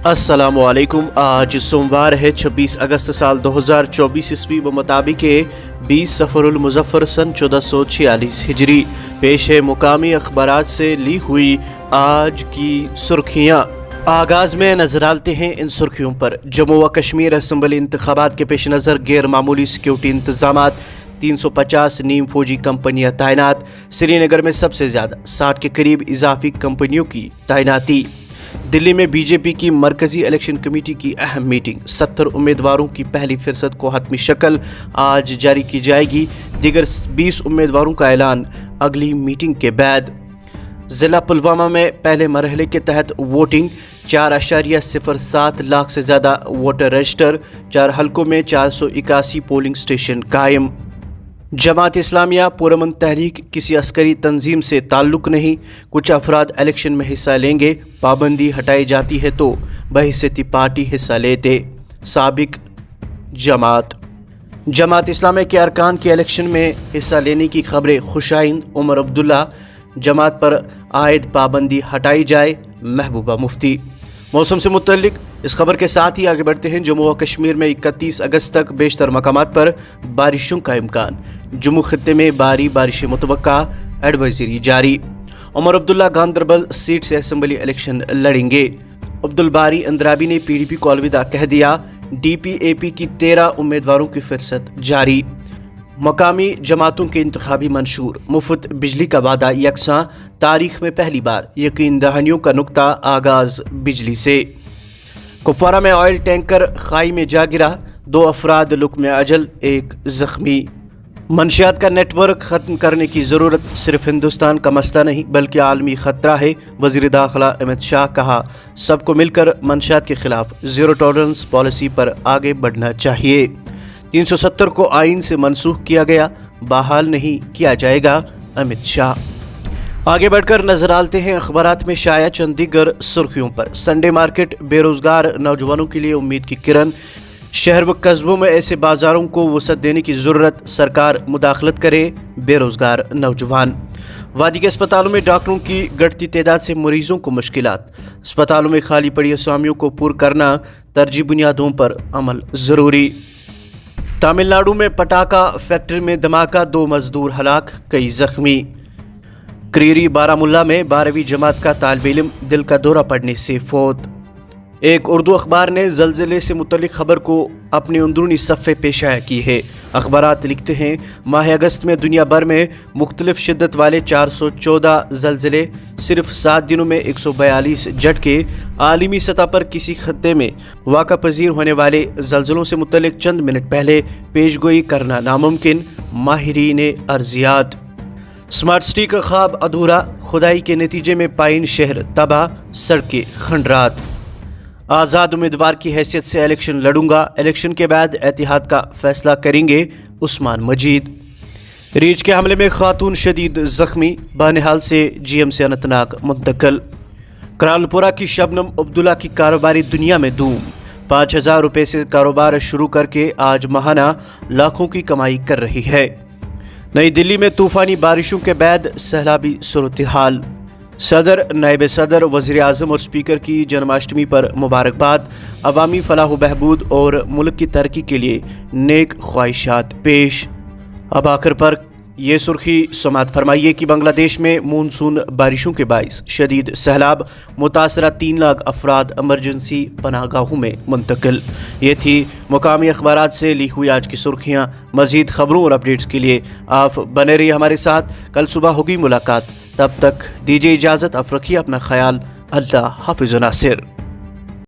अस्सलामुअलैकुम। आज सोमवार है 26 अगस्त साल 2024 ईस्वी व मुताबिक 20 सफरुल मुजफ्फर सन 1446 हिजरी। पेश है मुकामी अखबारात से ली हुई आज की सुर्खियाँ। आगाज में नजर डालते हैं इन सुर्खियों पर। जम्मू व कश्मीर असम्बली इंतखाबात के पेश नज़र गैर मामूली सिक्योरिटी इंतजामात, 350 नीम फौजी कंपनियां तैनात। श्रीनगर में सबसे ज़्यादा 60 के करीब इजाफी कंपनियों की तैनाती। दिल्ली में बीजेपी की मरकजी इलेक्शन कमेटी की अहम मीटिंग, 70 उम्मीदवारों की पहली फहरिस्त को हतमी शक्ल आज जारी की जाएगी। दीगर 20 उम्मीदवारों का ऐलान अगली मीटिंग के बाद। ज़िला पुलवामा में पहले मरहले के तहत वोटिंग, 4.07 लाख से ज़्यादा वोटर रजिस्टर, 4 हलकों में 481 पोलिंग स्टेशन कायम। जमात इस्लामिया पुरअमन तहरीक किसी अस्करी तंजीम से ताल्लुक़ नहीं, कुछ अफराद इलेक्शन में हिस्सा लेंगे, पाबंदी हटाई जाती है तो बहैसियती पार्टी हिस्सा लेते। साबिक जमात इस्लामिया के अरकान के इलेक्शन में हिस्सा लेने की खबरें खुशाइंद। उमर अब्दुल्ला, जमात पर आयद पाबंदी हटाई जाए, महबूबा मुफ्ती। मौसम से मुतल्लिक इस खबर के साथ ही आगे बढ़ते हैं। जम्मू व कश्मीर में 31 अगस्त तक बेशतर मकामात पर बारिशों का इम्कान। जम्मू खित्ते में भारी बारिशें मुतवक्का, एडवाइजरी जारी। उमर अब्दुल्ला गांदरबल सीट से असम्बली इलेक्शन लड़ेंगे। अब्दुल बारी अंद्राबी ने PDP को अलविदा कह दिया। DPAP की 13 उम्मीदवारों की फहरिस्त जारी। मकामी जमातों के इंतखाबी मंशूर, मुफ्त बिजली का वादा यकसां, तारीख में पहली बार यकीन दहानियों का नुक्ता आगाज बिजली से। कुपवारा में ऑयल टैंकर खाई में जा गिरा, 2 अफराद लुक्म अजल, 1 जख्मी। मंशियात का नेटवर्क ख़त्म करने की ज़रूरत सिर्फ हिंदुस्तान का मसला नहीं बल्कि आलमी ख़तरा है। वज़ीर दाखिला अमित शाह कहा, सबको मिलकर मंशियात के खिलाफ ज़ीरो टॉलरेंस पॉलिसी पर आगे बढ़ना चाहिए। 370 को आइन से मनसूख किया गया, बहाल नहीं किया जाएगा, अमित शाह। आगे बढ़कर नजर डालते हैं अखबारात में शाया चंद दीगर सुर्खियों पर। संडे मार्केट, बेरोजगार नौजवानों के लिए उम्मीद की किरण। शहर व कस्बों में ऐसे बाजारों को वसअत देने की ज़रूरत, सरकार मुदाखलत करे, बेरोजगार नौजवान। वादी के अस्पतालों में डॉक्टरों की घटती तादाद से मरीजों को मुश्किलात। अस्पतालों में खाली पड़ी असामियों को पूरा करना, तरजीह बुनियादों पर अमल ज़रूरी। तमिलनाडु में पटाखा फैक्ट्री में धमाका, 2 मजदूर हलाक, कई जख्मी। क्रीरी बारामुल्ला में 12वीं जमात का तालिब इल्म दिल का दौरा पड़ने से फौत। एक उर्दू अखबार ने ज़लज़ले से मुतल्लिक खबर को अपने अंदरूनी सफ़े पेशाया की है। अखबारात लिखते हैं, माह अगस्त में दुनिया भर में मुख्तलिफ शिद्दत वाले 414 ज़लज़ले, सिर्फ 7 दिनों में 142 झटके। आलमी सतह पर किसी खत्ते में वाक़ा पजीर होने वाले ज़लज़लों से मुतल्लिक चंद मिनट पहले पेशगोई करना नामुमकिन, माहिरीन अर्ज़ियात। स्मार्ट सिटी का ख्वाब अधूरा, खुदाई के नतीजे में पाइन शहर तबाह, सड़कें खंडरात। आज़ाद उम्मीदवार की हैसियत से इलेक्शन लड़ूंगा, इलेक्शन के बाद एतिहाद का फैसला करेंगे, उस्मान मजीद। रीछ के हमले में खातून शदीद जख्मी, बानिहाल से GM से अनंतनाग मुंतकिल। करालपुरा की शबनम अब्दुल्ला की कारोबारी दुनिया में धूम, 5000 रुपये से कारोबार शुरू करके आज माहाना लाखों की कमाई कर रही है। नई दिल्ली में तूफानी बारिशों के बाद सैलाबी सूरत हाल। सदर, नायब सदर, वज़ीर आज़म और स्पीकर की जन्माष्टमी पर मुबारकबाद। अवामी फलाह बहबूद और मुल्क की तरक्की के लिए नेक ख्वाहिशात पेश। अब आखिर पर ये सुर्खी समात फरमाइए कि बांग्लादेश में मानसून बारिशों के बाइस शदीद सैलाब, मुतासरा 3 लाख अफराद इमरजेंसी पनाहगाहों में मुंतकिल। ये थी मुकामी अखबारात से ली हुई आज की सुर्खियाँ। मज़ीद खबरों और अपडेट्स के लिए आप बने रहिए हमारे साथ। कल सुबह होगी मुलाकात, तब तक दीजिए इजाज़त। आप रखिए अपना ख्याल। अल्लाह हाफ़िज़ नासिर।